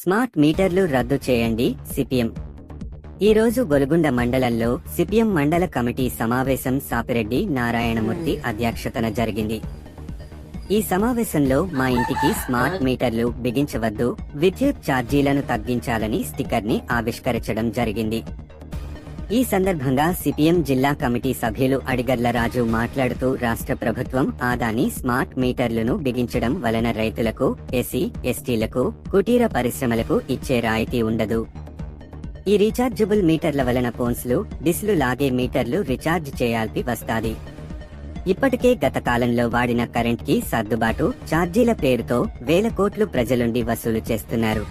Smart మీటర్లు రద్దు చేయండి సిపిఎం. ఈరోజు గొలుగొండ మండలంలో సిపిఎం మండల కమిటీ సమావేశం సాపిరెడ్డి నారాయణమూర్తి అధ్యక్షతన జరిగింది. ఈ సమావేశంలో మా ఇంటికి స్మార్ట్ మీటర్లు బిగించవద్దు, విద్యుత్ ఛార్జీలను తగ్గించాలని స్టిక్కర్ని ఆవిష్కరించడం జరిగింది. ఈ సందర్భంగా సిపిఎం జిల్లా కమిటీ సభ్యులు అడిగర్ల రాజు మాట్లాడుతూ రాష్ట్ర ప్రభుత్వం ఆదాని స్మార్ట్ మీటర్లను బిగించడం వలన రైతులకు, ఎస్సీ, ఎస్టీలకు, కుటీర పరిశ్రమలకు ఇచ్చే రాయితీ ఉండదు. ఈ రీఛార్జబుల్ మీటర్ల వలన ఫోన్స్లు, డిస్లు లాగే మీటర్లు రీఛార్జ్ చేయాల్సి వస్తాది. ఇప్పటికే గత కాలంలో వాడిన కరెంట్ కి సర్దుబాటు ఛార్జీల పేరుతో వేల కోట్లు ప్రజలుండి వసూలు చేస్తున్నారు.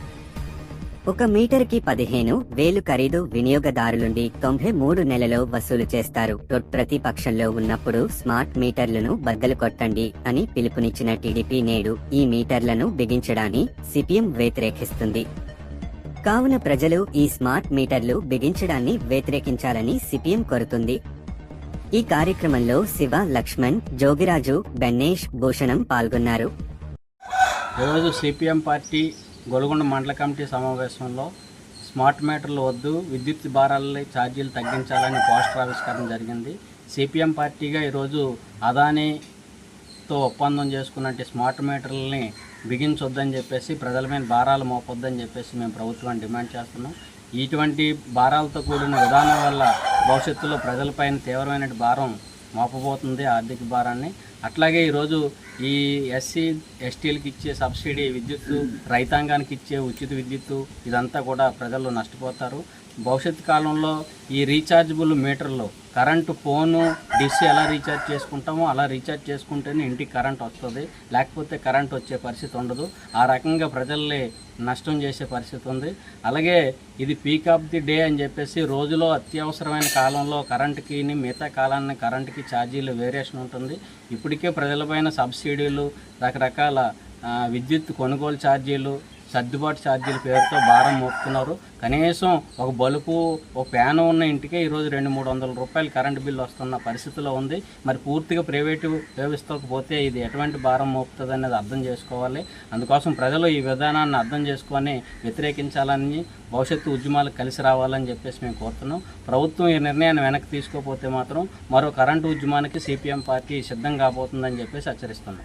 ఒక మీటర్కి 15,000 ఖరీదు వినియోగదారులుండి 93 నెలలో వసూలు చేస్తారు. ప్రతిపక్షంలో ఉన్నప్పుడు స్మార్ట్ మీటర్లను బద్దలు కొట్టండి అని పిలుపునిచ్చిన టీడీపీ నేడు ఈ మీటర్లను బిగించడాన్ని సిపిఎం వ్యతిరేకిస్తుంది. కావున ప్రజలు ఈ స్మార్ట్ మీటర్లు బిగించడాన్ని వ్యతిరేకించాలని సిపిఎం కోరుతుంది. ఈ కార్యక్రమంలో శివ, లక్ష్మణ్, జోగిరాజు, బెన్నేష్, భూషణం పాల్గొన్నారు. ఈరోజు సిపిఎం పార్టీ గొలుగొండ మండల కమిటీ సమావేశంలో స్మార్ట్ మీటర్లు వద్దు, విద్యుత్ భారాల ఛార్జీలు తగ్గించాలని పోస్టర్ ఆవిష్కరణ జరిగింది. సిపిఎం పార్టీగా ఈరోజు అదానీతో ఒప్పందం చేసుకున్నట్టు స్మార్ట్ మీటర్లని బిగించొద్దని చెప్పేసి, ప్రజల మీద భారాలు మోపొద్దని చెప్పేసి మేము ప్రభుత్వాన్ని డిమాండ్ చేస్తున్నాం. ఇటువంటి భారాలతో కూడిన విధానం వల్ల భవిష్యత్తులో ప్రజలపైన తీవ్రమైన భారం మోపబోతుంది, ఆర్థిక భారాన్ని. అట్లాగే ఈరోజు ఈ ఎస్సీ, ఎస్టీలకు ఇచ్చే సబ్సిడీ విద్యుత్తు, రైతాంగానికి ఇచ్చే ఉచిత విద్యుత్తు, ఇదంతా కూడా ప్రజలు నష్టపోతారు. భవిష్యత్తు కాలంలో ఈ రీఛార్జబుల్ మీటర్లు కరెంటు, ఫోను, డిష్ ఎలా రీఛార్జ్ చేసుకుంటామో అలా రీఛార్జ్ చేసుకుంటేనే ఇంటికి కరెంట్ వస్తుంది, లేకపోతే కరెంట్ వచ్చే పరిస్థితి ఉండదు. ఆ రకంగా ప్రజల్ని నష్టం చేసే పరిస్థితి ఉంది. అలాగే ఇది పీక్ ఆఫ్ ది డే అని చెప్పేసి రోజులో అత్యవసరమైన కాలంలో కరెంటుకి, మిగతా కాలాన్ని కరెంటుకి ఛార్జీలు వేరియేషన్ ఉంటుంది. ఇప్పటికే ప్రజలపైన సబ్సిడీలు, రకరకాల విద్యుత్ కొనుగోలు ఛార్జీలు, సర్దుబాటు ఛార్జీల పేరుతో భారం మోపుతున్నారు. కనీసం ఒక బల్బు, ఒక ఫ్యాన్ ఉన్న ఇంటికే ఈరోజు 200-300 రూపాయలు కరెంటు బిల్లు వస్తున్న పరిస్థితిలో ఉంది. మరి పూర్తిగా ప్రైవేటు వ్యవస్థకపోతే ఇది ఎటువంటి భారం మోపుతుంది అనేది అర్థం చేసుకోవాలి. అందుకోసం ప్రజలు ఈ విధానాన్ని అర్థం చేసుకొని వ్యతిరేకించాలని, భవిష్యత్తు ఉద్యమాలు కలిసి రావాలని చెప్పేసి మేము కోరుతున్నాం. ప్రభుత్వం ఈ నిర్ణయాన్ని వెనక్కి తీసుకోకపోతే మాత్రం మరో కరెంటు ఉద్యమానికి సిపిఎం పార్టీ సిద్ధం కాబోతుందని చెప్పేసి హెచ్చరిస్తున్నాం.